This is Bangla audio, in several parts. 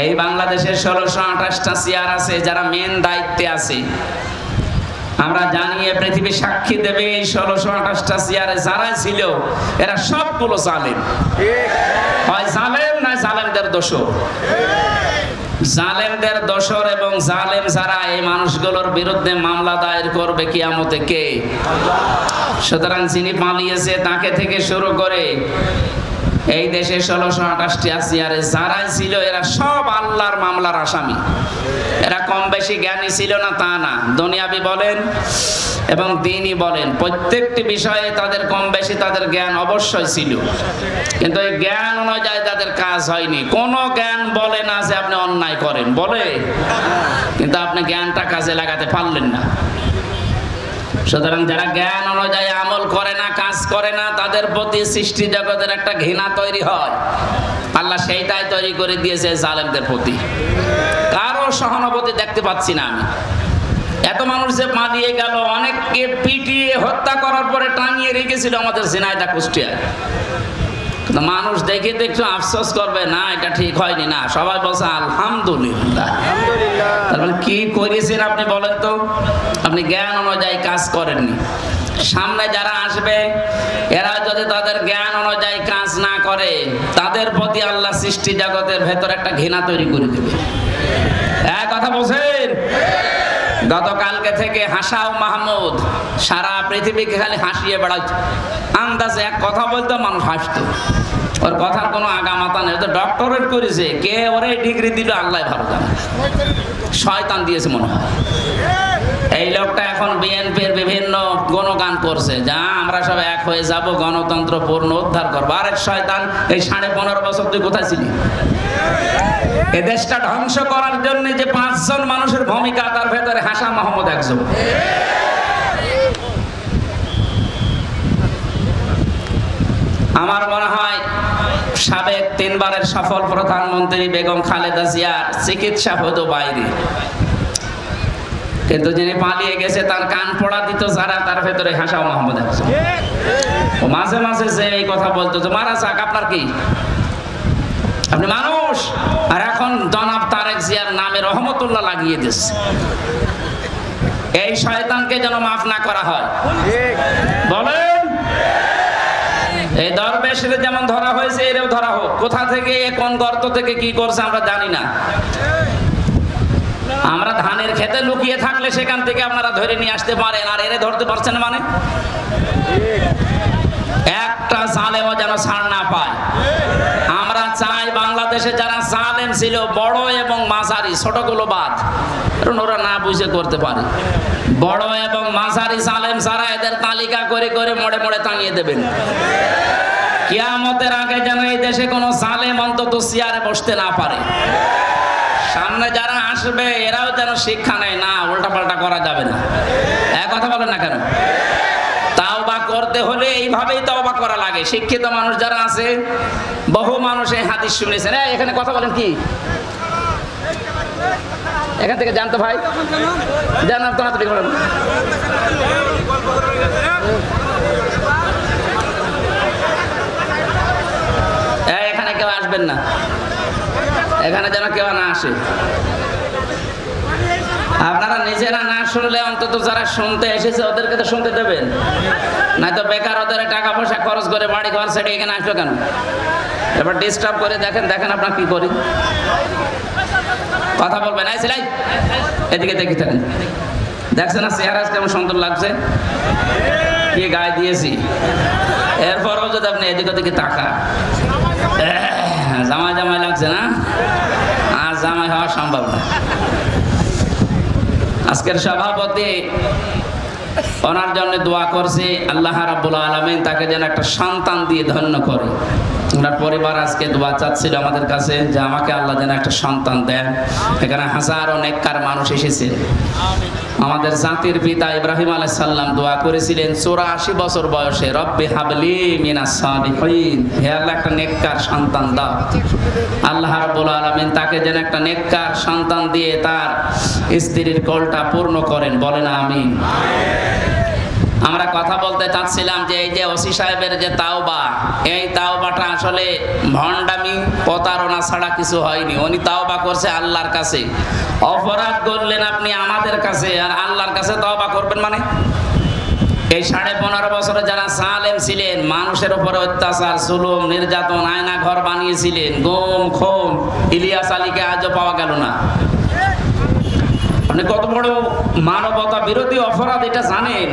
এই বাংলাদেশের 1628টা চেয়ার আছে, যারা মেন দায়িত্বে আছে। আমরা জানিয়ে পৃথিবী সাক্ষী দেবে এই 1628টা চেয়ারে যারা ছিল এরা সবগুলো জালেম। হয় জালেম না জালেমদের দোষর। জালেমদের দোষর এবং জালেম যারা এই মানুষগুলোর বিরুদ্ধে মামলা দায়ের করবে কিয়ামতে কে? সুতরাং যিনি পালিয়েছে তাকে থেকে শুরু করে এই দেশে 1628টা চেয়ারে যারা ছিল এরা সব আল্লাহর মামলার আসামি। এরা কম বেশি জ্ঞানী ছিল না তা না, দুনিয়াবি বলেন এবং দ্বীনি বলেন প্রত্যেকটি বিষয়ে তাদের কম বেশি তাদের জ্ঞান অবশ্যই ছিল, কিন্তু এই জ্ঞান অনুযায়ী তাদের কাজ হয়নি। কোন জ্ঞান বলে না যে আপনি অন্যায় করেন, বলে, কিন্তু আপনি জ্ঞানটা কাজে লাগাতে পারলেন না। সুতরাং যারা জ্ঞান অনুযায়ী আমল করে না, কাজ করে না, তাদের প্রতি সৃষ্টি জগতের একটা ঘৃণা তৈরি হয়। আল্লাহ সেইটাই তৈরি করে দিয়েছে জালেমদের প্রতি। কারো সহানুভূতি দেখতে পাচ্ছি না আমি। এত মানুষ যে পালিয়ে গেল, অনেককে পিটিয়ে হত্যা করার পরে টাঙিয়ে রেখেছিল আমাদের ঝিনাইদহ কুষ্টিয়ায়। মানুষ দেখে তো একটু আফসোস করবে না, এটা ঠিক হয়নি না, সবাই বলছে আলহামদুলিল্লাহ। তারপরে কি করেছেন আপনি বলেন তো? আপনি জ্ঞান অনুযায়ী কাজ করেননি। সামনে যারা আসবে এরা যদি তাদের জ্ঞান অনুযায়ী কাজ না করে, তাদের প্রতি আল্লাহ সৃষ্টি জগতের ভেতর একটা ঘৃণা তৈরি করে দেবে। এক কথা বলছেন। গতকালকে থেকে হাসাও মাহমুদ সারা পৃথিবীকে খালি হাসিয়ে বেড়াইতো। আন্দাজে এক কথা বলতো, মানুষ হাসতো। ওর কথার কোনো আগামাতা নেই। তো ডক্টরেট করেছে কে, ওরে ডিগ্রি দিল আল্লাহ ভালো জানে। শয়তান দিয়েছে মনে হয়। এই লোকটা এখন বিএনপির বিভিন্ন গণগান করছে, যা আমরা সব এক হয়ে যাব, গণতন্ত্র পূর্ণ উদ্ধার করবো। আরেক শয়তান, এই 15.5 বছর তুই কোথায় ছিলি? এ দেশটা ধ্বংস করার জন্য যে 5 জন মানুষের ভূমিকা, তার ভেতরে হাসা মাহমুদ একজন। আমার মনে হয় সাবেক 3 বারের সফল প্রধানমন্ত্রী বেগম খালেদা জিয়ার চিকিৎসা হতো বাইরে, কিন্তু যিনি পালিয়ে গেছে তার কান পড়া দিত যারা, তার ভেতরে হাসাও মাহমুদ একজন। মাঝে মাঝে যে এই কথা বলতো যে মারা যাক, আপনার কি, আপনি মানুষ। আর এখন জনাব তারেক জিয়ার নামে রহমতুল্লাহ লাগিয়ে দিচ্ছে। এই শয়তানকে যেন মাফ না করা হয়। বলেন, এই দরবেশরে যেমন ধরা হয়েছে এরও ধরা হোক। কোথা থেকে, কোন গর্ত থেকে কি করছে আমরা জানি না। আমরা ধানের খেতে লুকিয়ে থাকলে সেখান থেকে আপনারা ধরে নিয়ে আসতে পারেন, আর এরে ধরতে পারছেন মানে? একটা জালেমও যেন ছাড় না পায়। আমরা চাই বাংলাদেশে যারা জালেম ছিল, বড় এবং মাঝারি, ছোটগুলো বাদ, কারণ ওরা না বুঝে করতে পারে। বড় এবং মাঝারি জালেম যারা, এদের তালিকা করে করে মোড়ে মোড়ে টানিয়ে দেবেন। কিয়ামতের আগে যেন এই দেশে কোনো জালেম অন্তত চেয়ারে বসতে না পারে। সামনে যারা আসবে এরাও যেন শিক্ষা নেয়, না উল্টাপাল্টা করা যাবে না। এক কথা বলেন না কেন? তাওবা করতে হলে এইভাবেই তাওবা করা লাগে। শিক্ষিত মানুষ যারা আছে, বহু মানুষ এই হাদিস শুনেছেন। এখানে কথা বলেন কি, এখান থেকে জানতো ভাই, জানার তো হাতে বলেন। এখানে কেউ আসবেন না, এখানে যেন কেউ না আসে। আপনারা নিজেরা না শুনলে অন্তত যারা শুনতে এসেছে ওদেরকে তো শুনতে দেবেন, নয়তো বেকার ওদের টাকা পয়সা খরচ করে বাড়ি ঘর ছেড়ে এখানে আসলো কেন? এবার ডিস্টার্ব করে দেখেন আপনার কি করি। কথা বলবেন, এই ছেলে এদিকে দেখি থাকেন, দেখছেন না চেহারা কেমন সুন্দর লাগছে, কি গায়ে দিয়েছি। এরপরও যদি আপনি এদিকে ওদিকে তাকা, জামাই জামাই লাগছে না, আর জামাই হওয়া সম্ভব না। আজকের সভাপতি ওনার জন্য দোয়া করছি, আল্লাহ রাব্বুল আলামিন তাকে যেন একটা সন্তান দিয়ে ধন্য করে। ওনার পরিবার আজকে দোয়া চাচ্ছিল আমাদের কাছে যে আমাকে আল্লাহ যেন একটা সন্তান দেন। এখানে হাজারো নেককার মানুষ এসেছে। আমাদের জাতির পিতা ইব্রাহিম আলাইহিস সালাম দোয়া করেছিলেন 84 বছর বয়সে, রব্বি হাবলি মিনাস সালিহিন, হে আল্লাহ একটা নেককার সন্তান দাও। আল্লাহ রাব্বুল আলামিন তাকে যেন একটা নেককার সন্তান দিয়ে তার স্ত্রীর কোলটা পূর্ণ করেন, বলেন আমিন। আমরা কথা বলতে চাচ্ছিলাম যে এই যে ওসি সাহেবের যে তাওবা, এই তাওবাটা আসলে ভণ্ডামি প্রতারণা ছাড়া কিছু হয়নি। উনি তাওবা করছে আল্লাহর কাছে। অপরাধ করলেন আপনি আমাদের কাছে, আর আল্লাহর কাছে তাওবা করবেন মানে? এই 15.5 বছরে যারা জালেম ছিলেন, মানুষের উপরে অত্যাচার, জুলুম, নির্যাতন, আয়না ঘর বানিয়েছিলেন, গুম খুন, ইলিয়াস আলীকে আজও পাওয়া গেল না। আপনি কত বড় মানবতা বিরোধী অপরাধ এটা জানেন?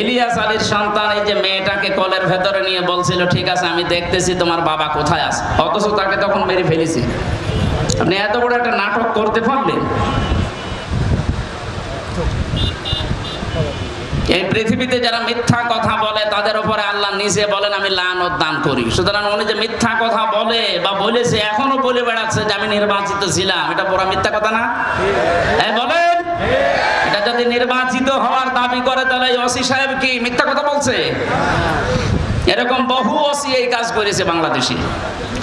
ইলিয়াস আলীর সন্তান এই যে মেয়েটাকে কলের ভেতরে নিয়ে বলছিল, ঠিক আছে আমি দেখতেছি তোমার বাবা কোথায় আছে, অথচ তাকে তখন মেরে ফেলেছে। আপনি এত বড় একটা নাটক করতে পারলেন? এই পৃথিবীতে যারা মিথ্যা কথা বলে তাদের উপরে আল্লাহ নিজে বলেন আমি লানত দান করি। সুতরাং উনি যে মিথ্যা কথা বলে বা বলেছে, এখনো বলে বেড়াচ্ছে যে আমি নির্বাচিত ছিলাম, এটা পুরো মিথ্যা কথা না? বলেন, এটা যদি নির্বাচিত হওয়ার দাবি করে তাহলে ওসি সাহেব কি মিথ্যা কথা বলছে? এরকম বহু ওসি এই কাজ করেছে বাংলাদেশে,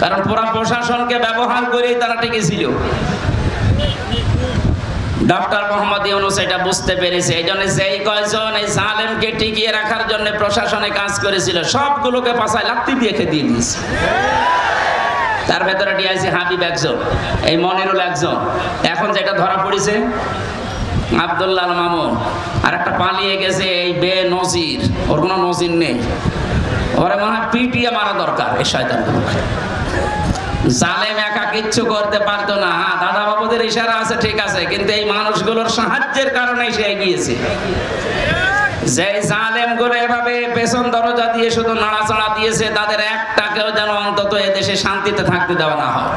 কারণ পুরা প্রশাসনকে ব্যবহার করেই তারা টিকেছিল। ডক্টর মোহাম্মদ ইউনূস এটা বুঝতে পেরেছে। এই জন্য যেই কয়জন এই জালেমকে টিকিয়ে রাখার জন্য প্রশাসনে কাজ করেছিল, সবগুলোকে পাছায় লাত্তি দিয়ে খেতে দিয়েছে। তার ভেতরে ডিআইজি হাবিব একজন, এই মনিরুল একজন, এখন যেটা ধরা পড়েছে আব্দুল্লাহ মামুন, আর একটা পালিয়ে গেছে এই বেনজির, ওর কোনো নজির নেই। ওরা মনে হয় পিটিয়ে মারা দরকার এই শয়তানগুলোকে। জালেম একা কিচ্ছু করতে পারতো না। হ্যাঁ, দাদা বাবুদের ইশারা আছে, ঠিক আছে, কিন্তু এই মানুষগুলোর সাহায্যের কারণে সে এগিয়েছে। যে জালেম গুলো এভাবে পেছন দরজা দিয়ে শুধু নাড়াচাড়া দিয়েছে, তাদের একটাকেও যেন অন্তত এদেশে শান্তিতে থাকতে দেওয়া না হয়।